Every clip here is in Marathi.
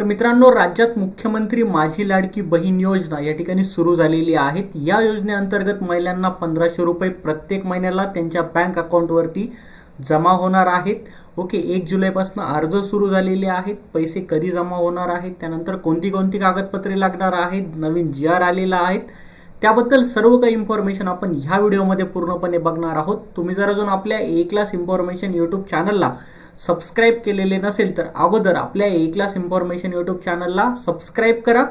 तर मित्रांनो, राज्यात मुख्यमंत्री माझी लाडकी बहीण योजना या ठिकाणी सुरू झालेली आहे। या योजनेअंतर्गत महिलांना 1500 रुपये प्रत्येक महिन्याला त्यांच्या बँक अकाउंटवरती जमा होणार आहेत। ओके, 1 जुलैपासून अर्ज सुरू झालेले आहेत। पैसे कधी जमा होणार आहेत, त्यानंतर कोणती कोणती कागदपत्रे लागणार आहेत, नवीन GR आलेला आहे, त्याबद्दल सर्व काही इन्फॉर्मेशन आपण ह्या व्हिडिओमध्ये पूर्णपणे बघणार आहोत। तुम्ही जर अजून आपल्या ए क्लास इन्फॉर्मेशन यूट्यूब चॅनलला सबस्क्राइब केलेले नसेल तर अगोदर आपल्या ए क्लास इन्फॉर्मेशन यूट्यूब चॅनलला सबस्क्राइब करा।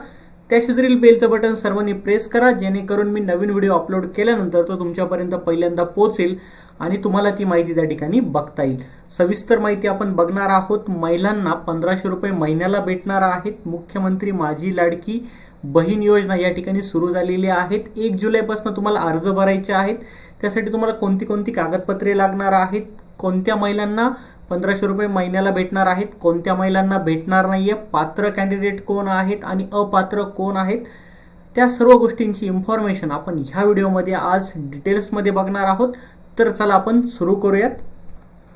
त्या शेजारील बेलचं बटन सर्वांनी प्रेस करा, जेणेकरून मी नवीन व्हिडिओ अपलोड केल्यानंतर तो तुमच्यापर्यंत पहिल्यांदा पोहोचेल आणि तुम्हाला ती माहिती त्या ठिकाणी बघता येईल। सविस्तर माहिती आपण बघणार आहोत। महिलांना 1500 रुपये महिन्याला भेटणार आहेत। मुख्यमंत्री माझी लाडकी बहीण योजना या ठिकाणी सुरू झालेली आहेत। 1 जुलैपासून तुम्हाला अर्ज भरायचे आहेत। त्यासाठी तुम्हाला कोणती कोणती कागदपत्रे लागणार आहेत, कोणत्या महिलांना 1500 रुपये महिन्याला भेटणार आहेत, कोणत्या महिलांना भेटणार नाहीये, पात्र कॅन्डिडेट कोण आहेत आणि अपात्र कोण आहेत, त्या सर्व गोष्टींची इन्फॉर्मेशन आपण ह्या व्हिडिओमध्ये आज डिटेल्समध्ये बघणार आहोत। तर चला आपण सुरू करूयात।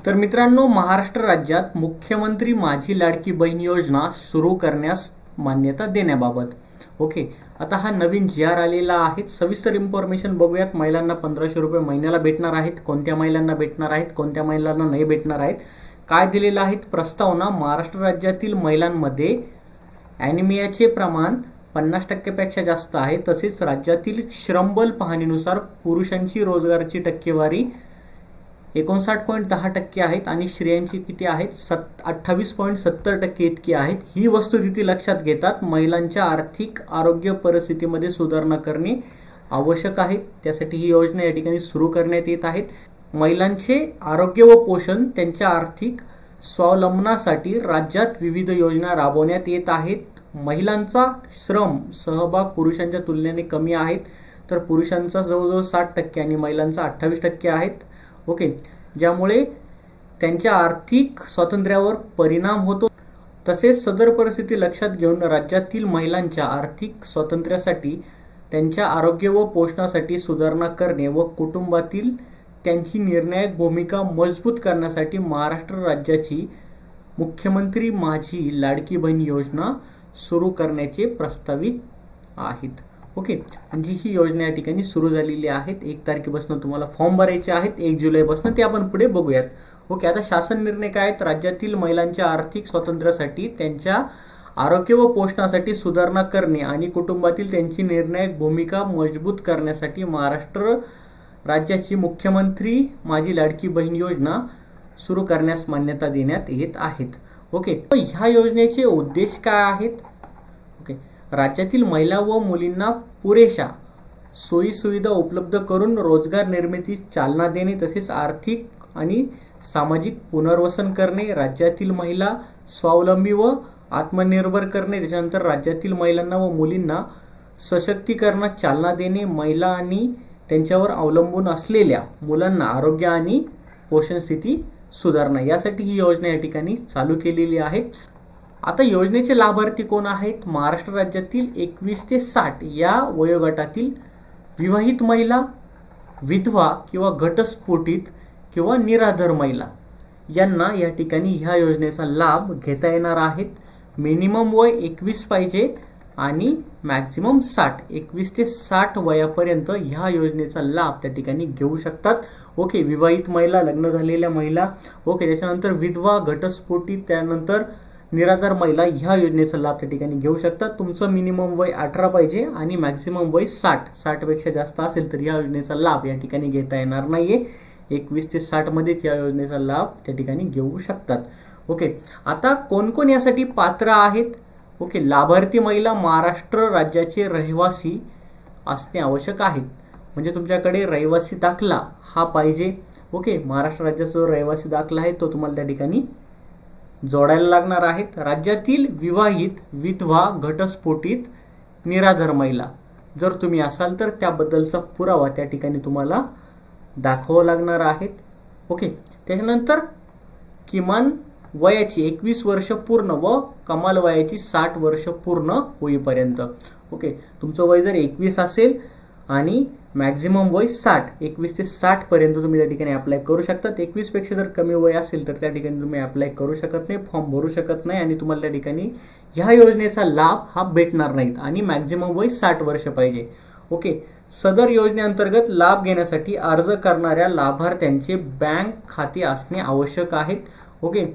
तर मित्रांनो, महाराष्ट्र राज्यात मुख्यमंत्री माझी लाडकी बहीण योजना सुरू करण्यास मान्यता देण्याबाबत ओके, आता हा नवीन GR आलेला आहे। सविस्तर इन्फॉर्मेशन बघूयात। महिलांना 1500 रुपये महिन्याला भेटणार आहेत, कोणत्या महिलांना भेटणार आहेत, कोणत्या महिलांना नाही भेटणार आहेत, काय दिलेलं आहे प्रस्तावना। महाराष्ट्र राज्यातील महिलांमध्ये ॲनिमियाचे प्रमाण 50% पेक्षा जास्त आहे। तसेच राज्यातील श्रमबल पाहणीनुसार पुरुषांची रोजगाराची टक्केवारी 59.10% आहेत आणि स्त्रियांची किती आहेत 28.70% इतकी आहेत। ही वस्तुस्थिती लक्षात घेतात महिलांच्या आर्थिक आरोग्य परिस्थितीमध्ये सुधारणा करणे आवश्यक आहे। त्यासाठी ही योजना या ठिकाणी सुरू करण्यात येत आहे। महिलांचे आरोग्य व पोषण त्यांच्या आर्थिक स्वावलंबनासाठी राज्यात विविध योजना राबवण्यात येत आहेत। महिलांचा श्रम सहभाग पुरुषांच्या तुलनेने कमी आहेत, तर पुरुषांचा जवळजवळ 60% आणि महिलांचा 28% आहेत। ओके, ज्यामुळे त्यांच्या आर्थिक स्वातंत्र्यावर परिणाम होतो। तसेच सदर परिस्थिती लक्षात घेऊन राज्यातील महिलांच्या आर्थिक स्वातंत्र्यासाठी त्यांच्या आरोग्य व पोषणासाठी सुधारणा करणे व कुटुंबातील त्यांची निर्णायक भूमिका मजबूत करण्यासाठी महाराष्ट्र राज्याची मुख्यमंत्री माझी लाडकी बहीण योजना सुरू करण्याचे प्रस्तावित आहेत। ओके, म्हणजे ही योजना या ठिकाणी सुरू झालेली आहे। 1 तारखेपासून तुम्हाला फॉर्म भरायचे आहेत, 1 जुलैपासून ते आपण पुढे बघूयात। ओके, आता शासन निर्णय काय आहेत, राज्यातील महिलांच्या आर्थिक स्वातंत्र्यासाठी त्यांच्या आरोग्य व पोषणासाठी सुधारणा करणे आणि कुटुंबातील त्यांची निर्णायक भूमिका मजबूत करण्यासाठी महाराष्ट्र राज्याची मुख्यमंत्री माझी लाडकी बहीण योजना सुरू करण्यास मान्यता देण्यात येत आहेत। ओके, ह्या योजनेचे उद्देश काय आहेत? ओके, राज्यातील महिला व मुलींना पुरेशा सोयी सुविधा उपलब्ध करून रोजगार निर्मितीस चालना देणे, तसेच आर्थिक आणि सामाजिक पुनर्वसन करणे, राज्यातील महिला स्वावलंबी व आत्मनिर्भर करणे, त्याच्यानंतर राज्यातील महिलांना व मुलींना सशक्तीकरणात चालना देणे, महिला आणि त्यांच्यावर अवलंबून असलेल्या मुलांना आरोग्य आणि पोषण स्थिती सुधारणा, यासाठी ही योजना या ठिकाणी चालू केलेली आहे। आता योजनेचे लाभार्थी कोण आहेत? महाराष्ट्र राज्यातील 21 ते 60 या वयोगटातील विवाहित महिला, विधवा किंवा घटस्फोटित किंवा निराधार महिला यांना या ठिकाणी ह्या योजनेचा लाभ घेता येणार आहे। मिनिमम वय 21 पाहिजे आणि मॅक्झिमम 60, 21 ते 60 वयापर्यंत ह्या योजनेचा लाभ त्या ठिकाणी घेऊ शकतात। ओके, विवाहित महिला, लग्न झालेल्या महिला, ओके, त्याच्यानंतर विधवा, घटस्फोटित, त्यानंतर निराधार महिला ह्या योजनेचा लाभ त्या ठिकाणी घेऊ शकतात। तुमचं मिनिमम वय 18 पाहिजे आणि मॅक्झिमम वय 60 पेक्षा जास्त असेल तर या योजनेचा लाभ या ठिकाणी घेता येणार नाहीये। 21 ते 60 मध्येच या योजनेचा लाभ त्या ठिकाणी घेऊ शकतात। ओके, आता कोण कोण यासाठी पात्र आहेत? ओके, लाभार्थी महिला महाराष्ट्र राज्याचे रहिवासी असणे आवश्यक आहे, म्हणजे तुमच्याकडे रहिवासी दाखला हा पाहिजे। ओके, महाराष्ट्र राज्याचा जो रहिवासी दाखला आहे तो तुम्हाला त्या ठिकाणी जोडायला लागणार आहे। राज्यातील विवाहित, विधवा, घटस्फोटित, निराधार महिला जर तुम्ही असाल तर त्याबद्दलचा पुरावा त्या ठिकाणी तुम्हाला दाखवावा लागणार आहे। ओके, त्याच्यानंतर किमान वयाची 21 वर्ष पूर्ण व कमाल वयाची 60 वर्ष पूर्ण होईपर्यंत। ओके, तुमचं वय जर 21 असेल आणि मॅक्झिमम वय 60, 21 ते 60 पर्यंत तुम्ही त्या ठिकाणी अप्लाय करू शकतात. 21 पेक्षा जर कमी वय असेल तर त्या ठिकाणी तुम्ही अप्लाय करू शकत नाही, फॉर्म भरू शकत नाही आणि तुम्हाला त्या ठिकाणी ह्या योजनेचा लाभ हा भेटणार नाहीत आणि मॅक्झिमम वय 60 वर्ष पाहिजे. ओके. सदर योजनेअंतर्गत लाभ घेण्यासाठी अर्ज करणाऱ्या लाभार्थ्यांचे बँक खाते असणे आवश्यक आहेत. ओके.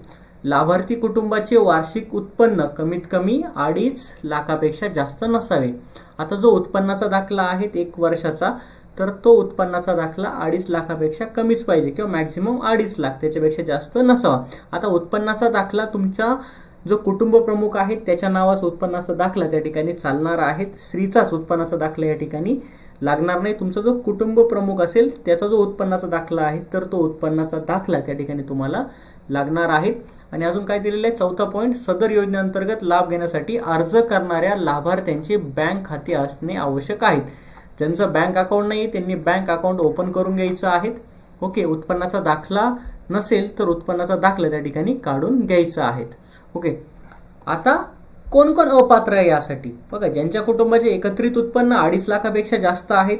लाभार्थी कुटुंबाचे वार्षिक उत्पन्न कमीत कमी 2.5 लाखापेक्षा जास्त नसावे. आता जो उत्पन्नाचा दाखला आहे 1 वर्षाचा, तर तो उत्पन्नाचा दाखला 2.5 लाखापेक्षा कमीच पाहिजे किंवा मॅक्झिमम 2.5 लाख, त्याच्यापेक्षा जास्त नसावा. आता उत्पन्नाचा दाखला तुमचा जो कुटुंब प्रमुख आहे त्याच्या नावाचा उत्पन्नाचा दाखला त्या ठिकाणी चालणार आहे. स्त्रीचाच उत्पन्नाचा दाखला या ठिकाणी लागणार नाही. तुमचा जो कुटुंब प्रमुख असेल त्याचा जो उत्पन्नाचा दाखला आहे तर तो उत्पन्नाचा दाखला त्या ठिकाणी तुम्हाला लागणार आहे. आणि अजून काय दिलेलं आहे, 4था पॉईंट, सदर योजनेअंतर्गत लाभ घेण्यासाठी अर्ज करणाऱ्या लाभार्थ्यांचे बँक खाते असणे आवश्यक आहेत. ज्यांचं बँक अकाउंट नाही त्यांनी बँक अकाउंट ओपन करून घ्यायचं आहे. ओके. उत्पन्नाचा दाखला नसेल तर उत्पन्नाचा दाखला त्या ठिकाणी काढून घ्यायचा आहे. ओके. आता कोण कोण अपात्र आहे यासाठी बघा, ज्यांच्या कुटुंबाचे एकत्रित उत्पन्न 2.5 लाखापेक्षा जास्त आहेत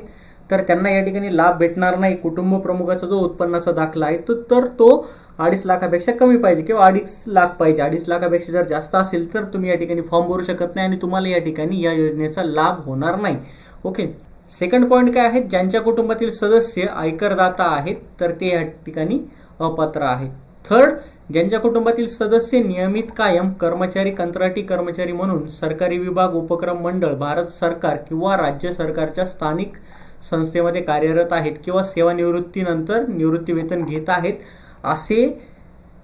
तर त्यांना या ठिकाणी लाभ भेटणार नाही. कुटुंब प्रमुखाचा जो उत्पन्नाचा दाखला आहे तर तो 2.5 लाखापेक्षा कमी पाहिजे किंवा 2.5 लाख पाहिजे. 2.5 लाखापेक्षा जर जास्त असेल तर तुम्ही या ठिकाणी फॉर्म भरू शकत नाही आणि तुम्हाला या ठिकाणी या योजनेचा लाभ होणार नाही. ओके. सेकंड पॉईंट काय आहे, ज्यांच्या कुटुंबातील सदस्य आयकरदाता आहेत तर ते या ठिकाणी अपात्र आहेत. थर्ड, ज्यांच्या कुटुंबातील सदस्य नियमित कायम कर्मचारी, कंत्राटी कर्मचारी म्हणून सरकारी विभाग, उपक्रम मंडळ, भारत सरकार किंवा राज्य सरकारच्या स्थानिक संस्थेमध्ये कार्यरत आहेत किंवा सेवानिवृत्तीनंतर निवृत्तीवेतन घेत आहेत, असे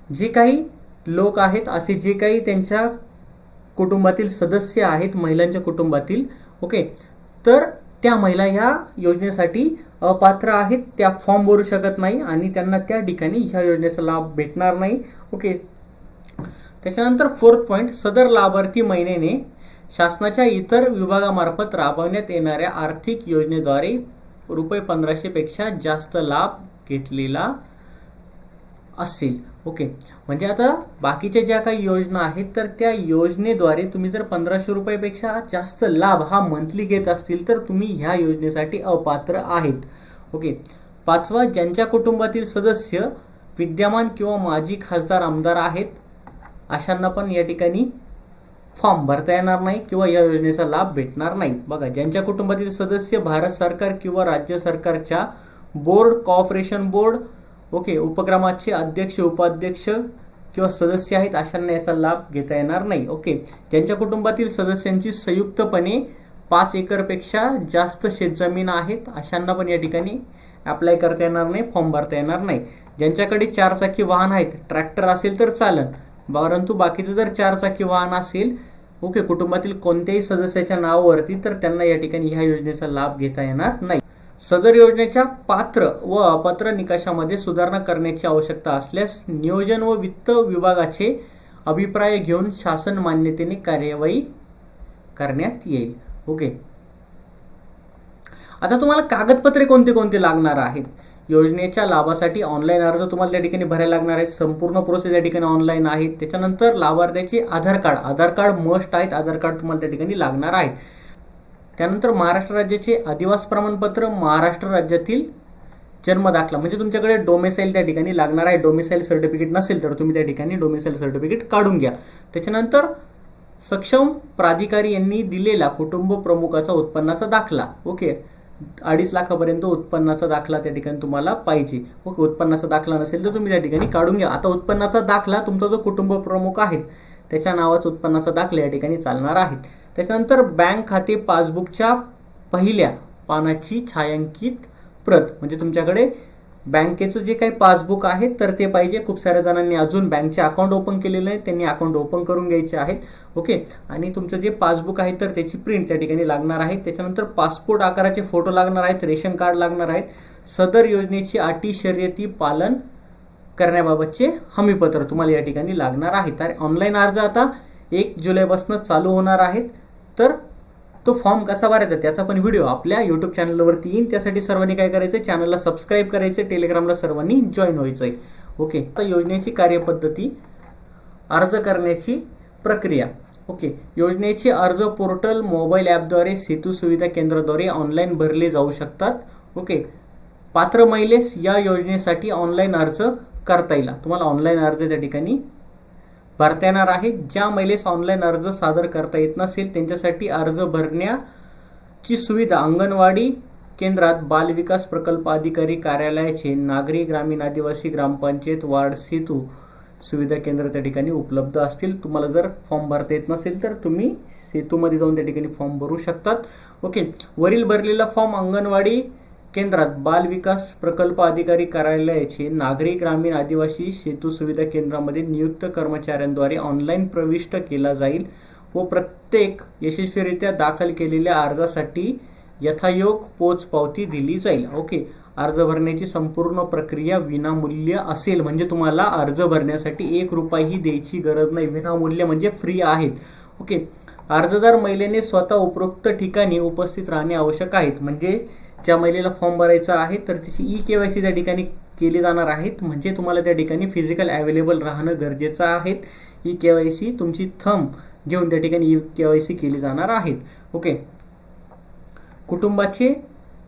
जे काही लोक आहेत, असे जे काही त्यांच्या कुटुंबातील सदस्य आहेत महिलांच्या कुटुंबातील, ओके, तर त्या महिला ह्या योजनेसाठी अपात्र आहेत. त्या फॉर्म भरू शकत नाही आणि त्यांना त्या ठिकाणी ह्या योजनेचा लाभ भेटणार नाही. ओके. त्याच्यानंतर फोर्थ पॉईंट, सदर लाभार्थी महिन्याने शासनाच्या इतर विभागामार्फत राबवण्यात येणाऱ्या आर्थिक योजनेद्वारे ₹1500 पेक्षा जास्त लाभ घेतलेला असेल. ओके. म्हणजे आता बाकीच्या ज्या काही योजना आहेत तर त्या योजनेद्वारे तुम्ही जर ₹1500 पेक्षा जास्त लाभ हा मंथली घेत असतील तर तुम्ही ह्या योजनेसाठी अपात्र आहेत. ओके. पाचवा, ज्यांच्या कुटुंबातील सदस्य विद्यमान किंवा माजी खासदार, आमदार आहेत अशांना पण या ठिकाणी फॉर्म भरता येणार नाही किंवा या योजनेचा लाभ भेटणार नाही. बघा, ज्यांच्या कुटुंबातील सदस्य भारत सरकार किंवा राज्य सरकारच्या बोर्ड, कॉर्पोरेशन बोर्ड, ओके, उपक्रमाचे अध्यक्ष, उपाध्यक्ष किंवा सदस्य आहेत अशांना याचा लाभ घेता येणार नाही. ओके. ज्यांच्या कुटुंबातील सदस्यांची संयुक्तपणे 5 एकरपेक्षा जास्त शेतजमीन आहेत अशांना पण या ठिकाणी अप्लाय करता येणार नाही, फॉर्म भरता येणार नाही. ज्यांच्याकडे 4 चाकी वाहन आहेत, ट्रॅक्टर असेल तर चालन, परंतु बाकीचं जर 4 चाकी वाहन असेल, ओके, कुटुंबातील कोणत्याही सदस्याच्या नावावरती, तर त्यांना या ठिकाणी ह्या योजनेचा लाभ घेता येणार नाही. सदर योजनेच्या पात्र व अपात्र निकषामध्ये सुधारणा करण्याची आवश्यकता असल्यास नियोजन व वित्त विभागाचे अभिप्राय घेऊन शासन मान्यतेने कार्यवाही करण्यात येईल. ओके. आता तुम्हाला कागदपत्रे कोणते कोणते लागणार आहेत योजनेच्या लाभासाठी? ऑनलाईन अर्ज तुम्हाला त्या ठिकाणी भरायला लागणार आहे. संपूर्ण प्रोसेस या ठिकाणी ऑनलाईन आहे. त्याच्यानंतर लाभार्थ्याचे आधार कार्ड मस्ट आहेत. आधार कार्ड तुम्हाला त्या ठिकाणी लागणार आहे. त्यानंतर महाराष्ट्र राज्याचे अधिवास प्रमाणपत्र, महाराष्ट्र राज्यातील जन्म दाखला, म्हणजे तुमच्याकडे डोमेसाईल त्या ठिकाणी लागणार आहे. डोमेसाईल सर्टिफिकेट नसेल तर तुम्ही त्या ठिकाणी डोमेसाईल सर्टिफिकेट काढून घ्या. त्याच्यानंतर सक्षम प्राधिकारी यांनी दिलेला कुटुंब प्रमुखाचा उत्पन्नाचा दाखला, ओके, 2.5 लाखापर्यंत उत्पन्नाचा दाखला त्या ठिकाणी तुम्हाला पाहिजे. ओके. उत्पन्नाचा दाखला नसेल तर तुम्ही त्या ठिकाणी काढून घ्या. आता उत्पन्नाचा दाखला तुमचा जो कुटुंब प्रमुख आहे त्याच्या नावाचा उत्पन्नाचा दाखला या ठिकाणी चालणार आहे. त्याच्यानंतर बँक खाते पासबुकच्या पहिल्या पानाची छायांकित प्रत, म्हणजे तुमच्याकडे बँकेचं जे काही पासबुक आहे तर ते पाहिजे. खूप साऱ्या जणांनी अजून बँकचे अकाउंट ओपन केलेलं आहे, त्यांनी अकाउंट ओपन करून घ्यायचे आहेत. ओके. आणि तुमचं जे पासबुक आहे तर त्याची प्रिंट त्या ठिकाणी लागणार आहे. त्याच्यानंतर पासपोर्ट आकाराचे फोटो लागणार आहेत, रेशन कार्ड लागणार आहेत. सदर योजनेची अटी शर्यती पालन करण्याबाबतचे हमीपत्र तुम्हाला या ठिकाणी लागणार आहे. तर ऑनलाईन अर्ज आता 1 जुलैपासून चालू होणार आहेत. तर तो फॉर्म कसा भरायचा त्याचा पण व्हिडिओ आपल्या यूट्यूब चॅनलवरती येईल. त्यासाठी सर्वांनी काय करायचं, चॅनलला सबस्क्राईब करायचं, टेलिग्रामला सर्वांनी जॉईन व्हायचं आहे. ओके. तर योजनेची कार्यपद्धती, अर्ज करण्याची प्रक्रिया. ओके, योजनेचे अर्ज पोर्टल, मोबाईल ॲपद्वारे, सेतू सुविधा केंद्राद्वारे ऑनलाईन भरले जाऊ शकतात. ओके, पात्र महिलेस या योजनेसाठी ऑनलाईन अर्ज करता येईल. तुम्हाला ऑनलाईन अर्ज त्या ठिकाणी भरता येणार आहे. ज्या महिलेस ऑनलाईन अर्ज सादर करता येत नसेल त्यांच्यासाठी अर्ज भरण्याची सुविधा अंगणवाडी केंद्रात, बालविकास प्रकल्प अधिकारी कार्यालयाचे, नागरी ग्रामीण आदिवासी ग्रामपंचायत वार्ड सेतू सुविधा केंद्र त्या ठिकाणी उपलब्ध असतील. तुम्हाला जर फॉर्म भरता येत नसेल तर तुम्ही सेतूमध्ये जाऊन त्या ठिकाणी फॉर्म भरू शकतात. ओके, वरील भरलेला फॉर्म अंगणवाडी केंद्रात, बाल विकास प्रकल्प अधिकारी कार्यालयाचे, नागरी ग्रामीण आदिवासी सेतू सुविधा केंद्रामध्ये नियुक्त कर्मचाऱ्यांद्वारे ऑनलाईन प्रविष्ट केला जाईल व प्रत्येक यशस्वीरित्या दाखल केलेल्या अर्जासाठी यथायोग्य पोचपावती दिली जाईल. ओके, अर्ज भरण्याची संपूर्ण प्रक्रिया विनामूल्य असेल. म्हणजे तुम्हाला अर्ज भरण्यासाठी 1 रुपयाही द्यायची गरज नाही. विनामूल्य म्हणजे फ्री आहेत. ओके, अर्जदार महिलेने स्वतः उपरोक्त ठिकाणी उपस्थित राहणे आवश्यक आहेत. म्हणजे ज्या महिलेला फॉर्म भरायचा आहे तर तिची KYC त्या ठिकाणी केली जाणार आहेत. म्हणजे तुम्हाला त्या ठिकाणी फिजिकल अवेलेबल राहणं गरजेचं आहे. KYC तुमची थंब घेऊन त्या ठिकाणी KYC केली जाणार आहेत. ओके, कुटुंबाचे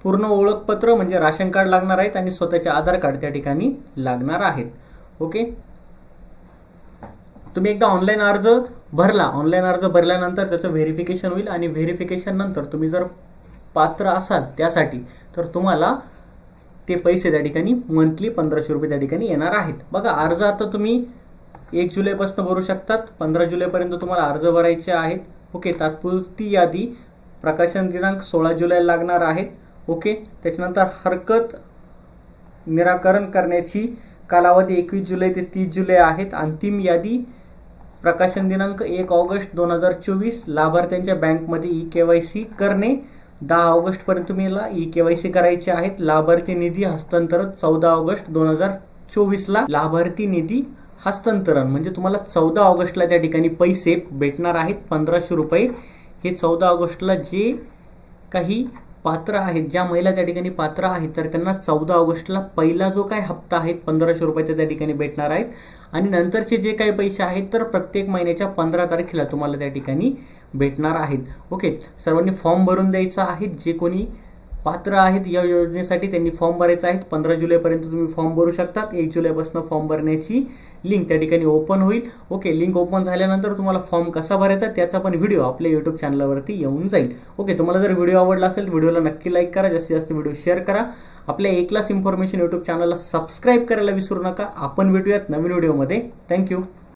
पूर्ण ओळखपत्र म्हणजे राशन कार्ड लागणार आहेत आणि स्वतःचे आधार कार्ड त्या ठिकाणी लागणार आहेत. ओके, तुम्ही एकदा ऑनलाईन अर्ज भरला, ऑनलाईन अर्ज भरल्यानंतर त्याचं व्हेरिफिकेशन होईल आणि व्हेरिफिकेशन नंतर तुम्ही जर पात्र असाल त्यासाठी तर तुम्हाला ते पैसे त्या ठिकाणी मंथली 1500 रुपये त्या ठिकाणी येणार आहेत. बघा, अर्ज आता तुम्ही 1 जुलैपासून भरू शकतात. 15 जुलैपर्यंत तुम्हाला अर्ज भरायचे आहेत. ओके, तात्पुरती यादी प्रकाशन दिनांक 16 जुलै लागणार आहेत. ओके, त्याच्यानंतर हरकत निराकरण करण्याची कालावधी 21 जुलै ते 30 जुलै आहेत. अंतिम यादी प्रकाशन दिनांक 1 ऑगस्ट 2024. लाभार्थ्यांच्या बँकमध्ये KYC करणे 10 ऑगस्टपर्यंत तुम्हाला KYC करायचे आहेत. लाभार्थी निधी हस्तांतरण 14 ऑगस्ट 2024ला लाभार्थी निधी हस्तांतरण म्हणजे तुम्हाला 14 ऑगस्टला त्या ठिकाणी पैसे भेटणार आहेत 1500 रुपये. हे 14 ऑगस्टला जे काही पात्र आहेत, ज्या महिला त्या ठिकाणी पात्र आहेत तर त्यांना 14 ऑगस्टला पहिला जो काही हप्ता आहे 1500 रुपयाचा त्या ठिकाणी भेटणार आहेत. आणि नंतरचे जे काही पैसे आहेत तर प्रत्येक महिन्याच्या 15 तारखेला तुम्हाला त्या ठिकाणी भेटणार आहेत. ओके, सर्वांनी फॉर्म भरून द्यायचा आहे. जे कोणी पात्र आहेत या योजनेसाठी त्यांनी फॉर्म भरायचा आहे. 15 जुलैपर्यंत तुम्ही फॉर्म भरू शकतात. 1 जुलैपासून फॉर्म भरण्याची लिंक त्या ठिकाणी ओपन होईल. ओके, लिंक ओपन झाल्यानंतर तुम्हाला फॉर्म कसा भरायचा त्याचा पण व्हिडिओ आपल्या यूट्यूब चॅनलवरती येऊन जाईल. ओके, तुम्हाला जर व्हिडिओ आवडला असेल व्हिडिओला नक्की लाईक करा, जास्तीत जास्त व्हिडिओ शेअर करा. आपल्या A क्लास इन्फॉर्मेशन यूट्यूब चॅनलला सबस्क्राईब करायला विसरू नका. आपण भेटूयात नवीन व्हिडिओमध्ये. थँक्यू.